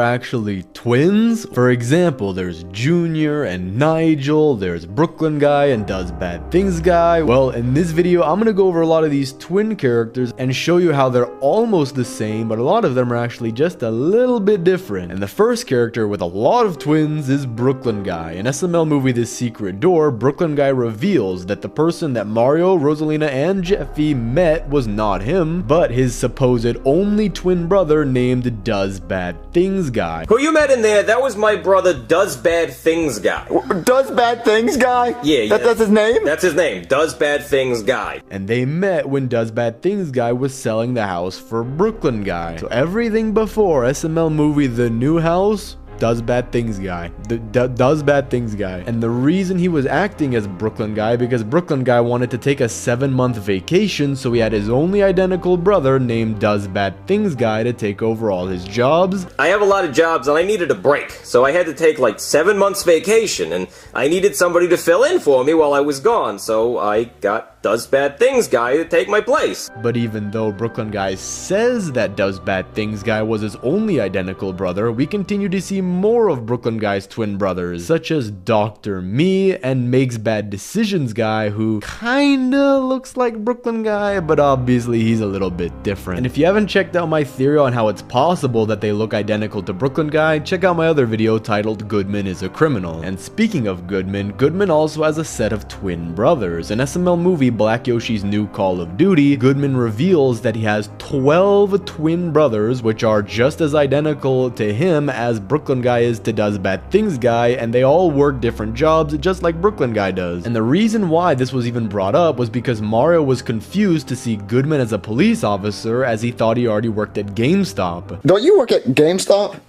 actually twins. For example, there's Junior and Nigel, there's Brooklyn guy and Does Bad Things guy. Well, in this video, I'm gonna go over a lot of these twin characters and show you how they're almost the same, but a lot of them are actually just a little bit different. And the first character with a lot of twins is Brooklyn guy. In SML movie The Secret Door, Brooklyn guy reveals that the person that Mario, Rosalina, and Jeffy met was not him, but his supposed only twin brother named Does Bad Things guy. Who you met in there, that was my brother Does Bad Things guy. Does Bad Things guy? Yeah. That's his name? That's his name, Does Bad Things guy. And they met when Does Bad Things guy was selling the house for Brooklyn guy. So everything before SML movie The New House, Does Bad Things guy. Does Bad Things guy. And the reason he was acting as Brooklyn guy, because Brooklyn guy wanted to take a 7-month vacation, so he had his only identical brother named Does Bad Things guy to take over all his jobs. I have a lot of jobs and I needed a break, so I had to take like 7 months vacation, and I needed somebody to fill in for me while I was gone, so I got Does Bad Things guy to take my place. But even though Brooklyn guy says that Does Bad Things guy was his only identical brother, we continue to see more of Brooklyn guy's twin brothers, such as Dr. Me and Makes Bad Decisions guy, who kinda looks like Brooklyn guy, but obviously he's a little bit different. And if you haven't checked out my theory on how it's possible that they look identical to Brooklyn guy, check out my other video titled Goodman is a Criminal. And speaking of Goodman, Goodman also has a set of twin brothers. In SML movie Black Yoshi's New Call of Duty, Goodman reveals that he has 12 twin brothers, which are just as identical to him as Brooklyn guy is to Does Bad Things guy, and they all work different jobs just like Brooklyn guy does. And the reason why this was even brought up was because Mario was confused to see Goodman as a police officer, as he thought he already worked at GameStop. Don't you work at GameStop?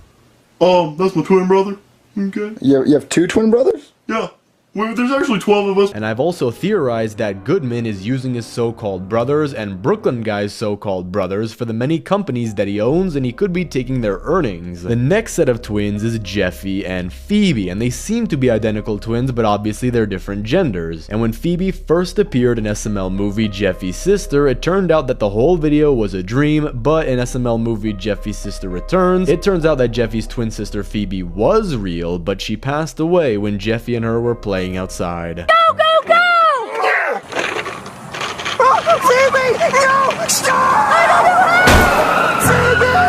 That's my twin brother. Okay. You have 2 twin brothers? Yeah. Well, there's actually 12 of us. And I've also theorized that Goodman is using his so-called brothers and Brooklyn guy's so-called brothers for the many companies that he owns, and he could be taking their earnings. The next set of twins is Jeffy and Phoebe, and they seem to be identical twins, but obviously they're different genders. And when Phoebe first appeared in SML movie Jeffy's Sister, it turned out that the whole video was a dream, but in SML movie Jeffy's Sister Returns, it turns out that Jeffy's twin sister Phoebe was real, but she passed away when Jeffy and her were playing outside. Go, go, go! Oh, Phoebe! No! Stop! Phoebe!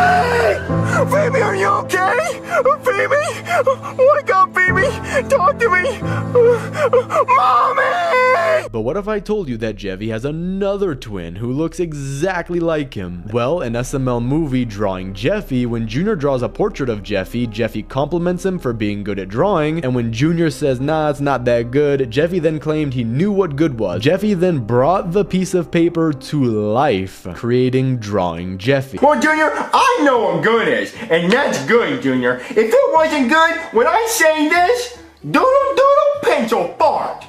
Phoebe, are you okay? Phoebe! Wake up, Phoebe! Talk to me! Mommy! But what if I told you that Jeffy has another twin who looks exactly like him? Well, in SML movie Drawing Jeffy, when Junior draws a portrait of Jeffy, Jeffy compliments him for being good at drawing, and when Junior says, nah, it's not that good, Jeffy then claimed he knew what good was. Jeffy then brought the piece of paper to life, creating Drawing Jeffy. Well, Junior, I know what good is, and that's good, Junior. If it wasn't good, when I say this, doodle doodle pencil fart.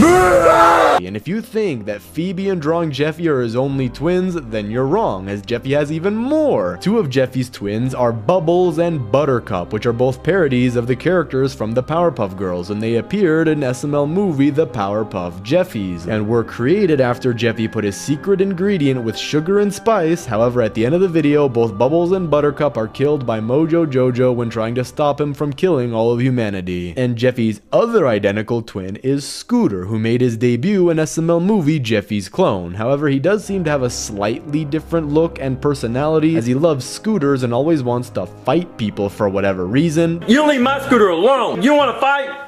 And if you think that Phoebe and Drawing Jeffy are his only twins, then you're wrong, as Jeffy has even more. 2 of Jeffy's twins are Bubbles and Buttercup, which are both parodies of the characters from the Powerpuff Girls, and they appeared in SML movie The Powerpuff Jeffies, and were created after Jeffy put his secret ingredient with sugar and spice. However, at the end of the video, both Bubbles and Buttercup are killed by Mojo Jojo when trying to stop him from killing all of humanity. And Jeffy's other identical twin is Scooter, who made his debut in SML movie Jeffy's Clone. However, he does seem to have a slightly different look and personality, as he loves scooters and always wants to fight people for whatever reason. You leave my scooter alone! You wanna fight?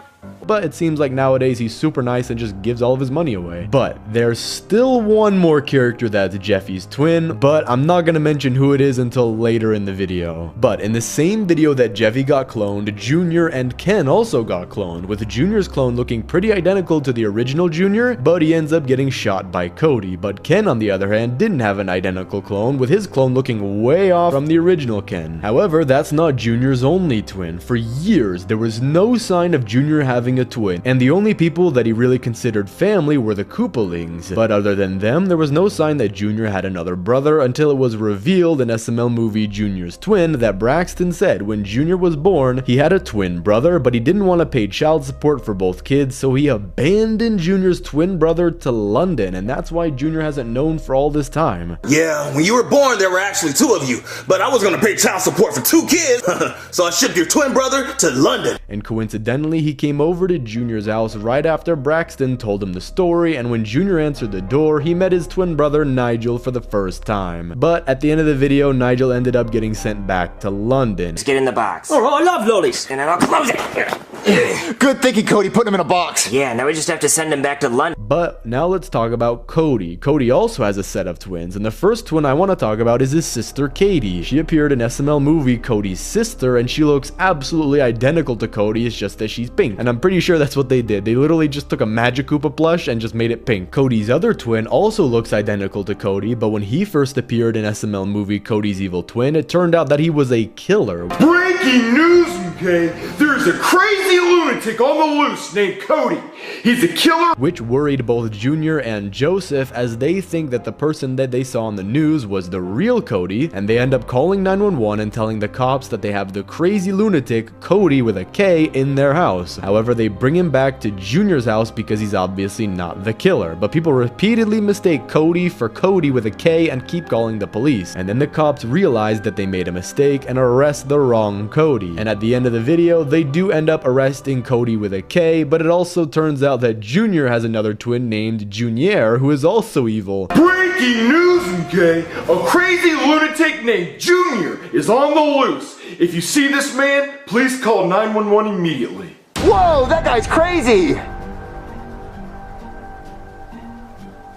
But it seems like nowadays he's super nice and just gives all of his money away. But there's still one more character that's Jeffy's twin, but I'm not gonna mention who it is until later in the video. But in the same video that Jeffy got cloned, Junior and Ken also got cloned, with Junior's clone looking pretty identical to the original Junior, but he ends up getting shot by Cody. But Ken, on the other hand, didn't have an identical clone, with his clone looking way off from the original Ken. However, that's not Junior's only twin. For years, there was no sign of Junior having having a twin, and the only people that he really considered family were the Koopalings. But other than them, there was no sign that Junior had another brother until it was revealed in SML movie Junior's Twin that Braxton said when Junior was born, he had a twin brother, but he didn't want to pay child support for both kids, so he abandoned Junior's twin brother to London, and that's why Junior hasn't known for all this time. Yeah, when you were born, there were actually 2 of you, but I was gonna pay child support for 2 kids, so I shipped your twin brother to London. And coincidentally, he came over to Junior's house right after Braxton told him the story, and when Junior answered the door, he met his twin brother Nigel for the first time. But at the end of the video, Nigel ended up getting sent back to London. Let's get in the box. Oh, I love lollies. And then I'll close it. Good thinking, Cody. Put him in a box. Yeah, now we just have to send him back to London. But now let's talk about Cody. Cody also has a set of twins, and the first twin I want to talk about is his sister Katie. She appeared in SML movie Cody's Sister, and she looks absolutely identical to Cody, it's just that she's pink. And I'm pretty sure that's what they did. They literally just took a Magic Koopa plush and just made it pink. Cody's other twin also looks identical to Cody, but when he first appeared in SML movie Cody's Evil Twin, it turned out that he was a killer. Breaking news, okay? There's a crazy lunatic on the loose named Cody. He's a killer. Which worried both Junior and Joseph, as they think that the person that they saw on the news was the real Cody, and they end up calling 911 and telling the cops that they have the crazy lunatic Cody with a K in their house. However, they bring him back to Junior's house because he's obviously not the killer, but people repeatedly mistake Cody for Cody with a K and keep calling the police, and then the cops realize that they made a mistake and arrest the wrong Cody. And at the end of the video, they do end up arresting Cody with a K, but it also turns out that Junior has another twin named Junior, who is also evil. Breaking news, okay? A crazy lunatic named Junior is on the loose. If you see this man, please call 911 immediately. Whoa, that guy's crazy!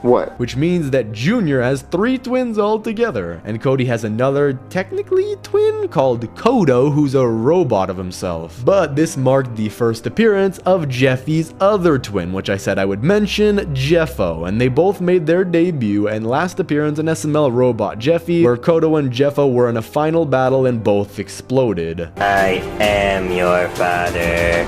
What? Which means that Junior has 3 twins altogether, and Cody has another, technically twin, called Kodo, who's a robot of himself. But this marked the first appearance of Jeffy's other twin, which I said I would mention, Jeffo, and they both made their debut and last appearance in SML Robot Jeffy, where Kodo and Jeffo were in a final battle and both exploded. I am your father.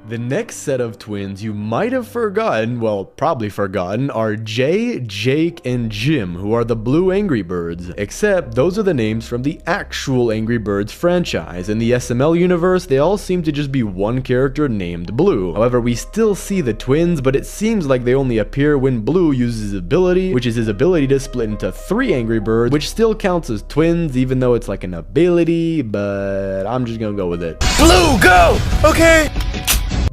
The next set of twins you might have forgotten, well, probably forgotten, are Jay, Jake, and Jim, who are the Blue Angry Birds. Except, those are the names from the actual Angry Birds franchise. In the SML universe, they all seem to just be one character named Blue. However, we still see the twins, but it seems like they only appear when Blue uses his ability, which is his ability to split into 3 Angry Birds, which still counts as twins, even though it's like an ability, but I'm just gonna go with it. Blue, go! Okay!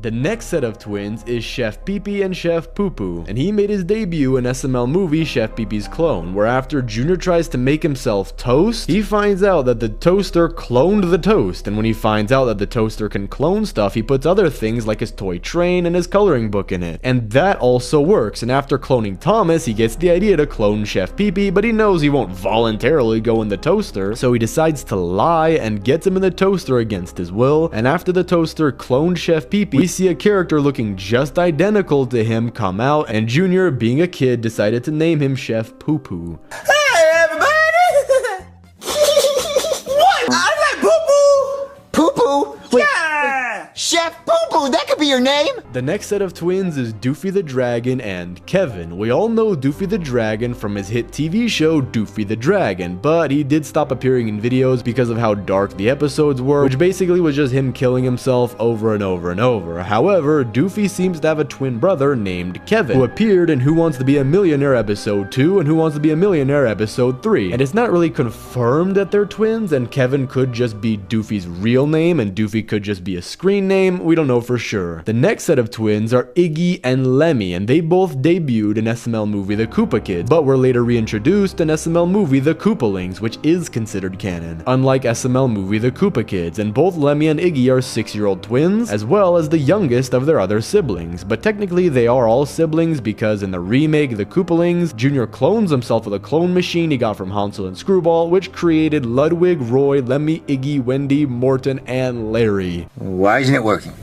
The next set of twins is Chef Pee-Pee and Chef Poo-Poo, and he made his debut in SML movie Chef Pee-Pee's Clone, where after Junior tries to make himself toast, he finds out that the toaster cloned the toast, and when he finds out that the toaster can clone stuff, he puts other things like his toy train and his coloring book in it, and that also works. And after cloning Thomas, he gets the idea to clone Chef Pee-Pee, but he knows he won't voluntarily go in the toaster, so he decides to lie and gets him in the toaster against his will. And after the toaster cloned Chef Pee-Pee, we see a character looking just identical to him come out, and Junior, being a kid, decided to name him Chef Poo-Poo. Hey, everybody! What? I like Poo-Poo! Poo-Poo? Yeah! Chef Poo-Poo, that could be your name? The next set of twins is Doofy the Dragon and Kevin. We all know Doofy the Dragon from his hit TV show Doofy the Dragon, but he did stop appearing in videos because of how dark the episodes were, which basically was just him killing himself over and over and over. However, Doofy seems to have a twin brother named Kevin, who appeared in Who Wants to Be a Millionaire episode 2 and Who Wants to Be a Millionaire episode 3. And it's not really confirmed that they're twins, and Kevin could just be Doofy's real name and Doofy could just be a screen name. We don't know for sure. The next set of twins are Iggy and Lemmy, and they both debuted in SML movie The Koopa Kids, but were later reintroduced in SML movie The Koopalings, which is considered canon, unlike SML movie The Koopa Kids, and both Lemmy and Iggy are 6-year-old twins, as well as the youngest of their other siblings, but technically they are all siblings because in the remake The Koopalings, Junior clones himself with a clone machine he got from Hansel and Screwball, which created Ludwig, Roy, Lemmy, Iggy, Wendy, Morton, and Larry. Why isn't it working?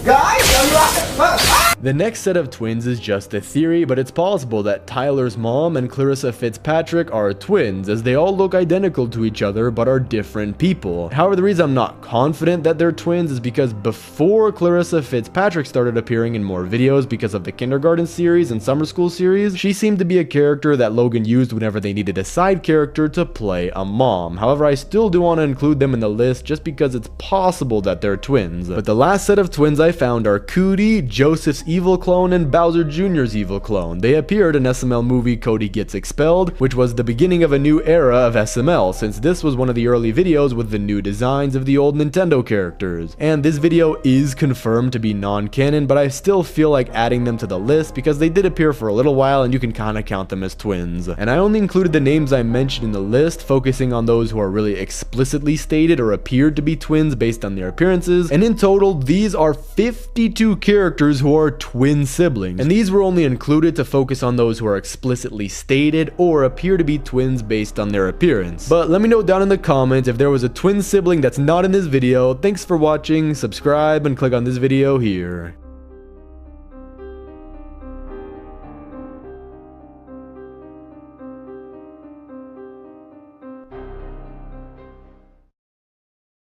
Guys, are you out? The The next set of twins is just a theory, but it's possible that Tyler's mom and Clarissa Fitzpatrick are twins, as they all look identical to each other but are different people. However, the reason I'm not confident that they're twins is because before Clarissa Fitzpatrick started appearing in more videos because of the kindergarten series and summer school series, she seemed to be a character that Logan used whenever they needed a side character to play a mom. However, I still do want to include them in the list just because it's possible that they're twins. But the last set of twins I found are Cootie, Joseph's evil clone, and Bowser Jr.'s evil clone. They appeared in SML movie Cody Gets Expelled, which was the beginning of a new era of SML, since this was one of the early videos with the new designs of the old Nintendo characters. And this video is confirmed to be non-canon, but I still feel like adding them to the list because they did appear for a little while and you can kinda count them as twins. And I only included the names I mentioned in the list, focusing on those who are really explicitly stated or appeared to be twins based on their appearances, and in total these are 52 characters who are twin siblings, and these were only included to focus on those who are explicitly stated or appear to be twins based on their appearance. But let me know down in the comments if there was a twin sibling that's not in this video. Thanks for watching, subscribe, and click on this video here.